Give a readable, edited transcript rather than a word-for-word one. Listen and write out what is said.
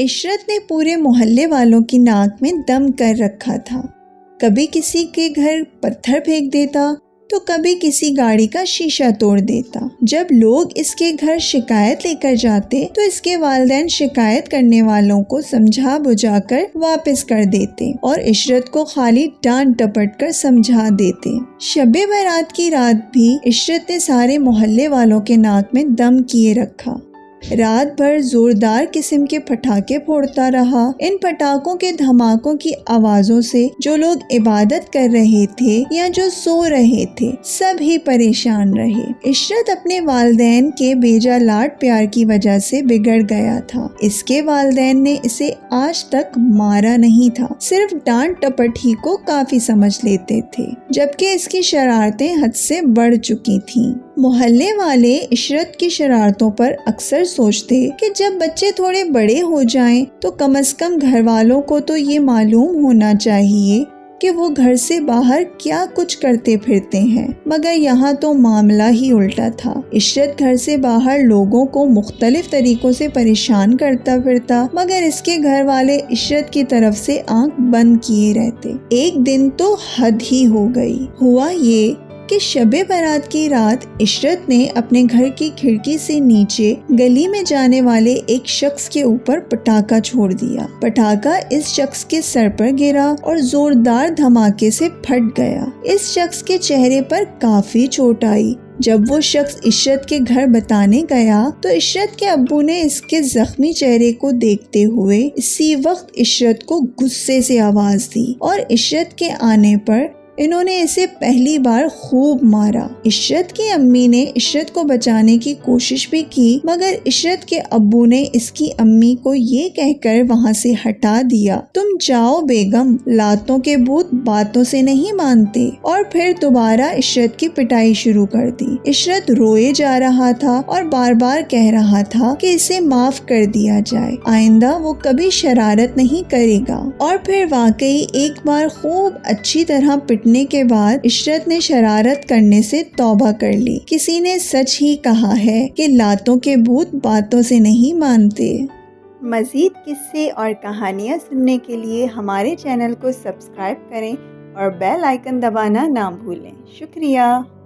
عشرت نے پورے محلے والوں کی ناک میں دم کر رکھا تھا۔ کبھی کسی کے گھر پتھر پھینک دیتا تو کبھی کسی گاڑی کا شیشہ توڑ دیتا۔ جب لوگ اس کے گھر شکایت لے کر جاتے تو اس کے والدین شکایت کرنے والوں کو سمجھا بجھا کر واپس کر دیتے اور عشرت کو خالی ڈانٹ ڈپٹ کر سمجھا دیتے۔ شب برات کی رات بھی عشرت نے سارے محلے والوں کے ناک میں دم کیے رکھا۔ رات بھر زوردار قسم کے پٹاخے پھوڑتا رہا۔ ان پٹاخوں کے دھماکوں کی آوازوں سے جو لوگ عبادت کر رہے تھے یا جو سو رہے تھے سب ہی پریشان رہے۔ عشرت اپنے والدین کے بیجا لاڈ پیار کی وجہ سے بگڑ گیا تھا۔ اس کے والدین نے اسے آج تک مارا نہیں تھا، صرف ڈانٹ ٹپٹ ہی کو کافی سمجھ لیتے تھے، جبکہ اس کی شرارتیں حد سے بڑھ چکی تھیں۔ محلے والے عشرت کی شرارتوں پر اکثر سوچتے کہ جب بچے تھوڑے بڑے ہو جائیں تو کم از کم گھر والوں کو تو یہ معلوم ہونا چاہیے کہ وہ گھر سے باہر کیا کچھ کرتے پھرتے ہیں، مگر یہاں تو معاملہ ہی الٹا تھا۔ عشرت گھر سے باہر لوگوں کو مختلف طریقوں سے پریشان کرتا پھرتا، مگر اس کے گھر والے عشرت کی طرف سے آنکھ بند کیے رہتے۔ ایک دن تو حد ہی ہو گئی۔ ہوا یہ کہ شب برات کی رات عشرت نے اپنے گھر کی کھڑکی سے نیچے گلی میں جانے والے ایک شخص کے اوپر پٹاخہ چھوڑ دیا۔ پٹاخہ اس شخص کے سر پر گرا اور زوردار دھماکے سے پھٹ گیا۔ اس شخص کے چہرے پر کافی چوٹ آئی۔ جب وہ شخص عشرت کے گھر بتانے گیا تو عشرت کے ابو نے اس کے زخمی چہرے کو دیکھتے ہوئے اسی وقت عشرت کو غصے سے آواز دی اور عشرت کے آنے پر انہوں نے اسے پہلی بار خوب مارا۔ عشرت کی امی نے عشرت کو بچانے کی کوشش بھی کی، مگر عشرت کے ابو نے اس کی امی کو یہ کہہ کر وہاں سے ہٹا دیا، تم جاؤ بیگم، لاتوں کے بھوت باتوں سے نہیں مانتے، اور پھر دوبارہ عشرت کی پٹائی شروع کر دی۔ عشرت روئے جا رہا تھا اور بار بار کہہ رہا تھا کہ اسے معاف کر دیا جائے، آئندہ وہ کبھی شرارت نہیں کرے گا۔ اور پھر واقعی ایک بار خوب اچھی طرح پٹنے کے بعد عشرت نے شرارت کرنے سے توبہ کر لی۔ کسی نے سچ ہی کہا ہے کہ لاتوں کے بھوت باتوں سے نہیں مانتے۔ مزید قصے اور کہانیاں سننے کے لیے ہمارے چینل کو سبسکرائب کریں اور بیل آئیکن دبانا نہ بھولیں۔ شکریہ۔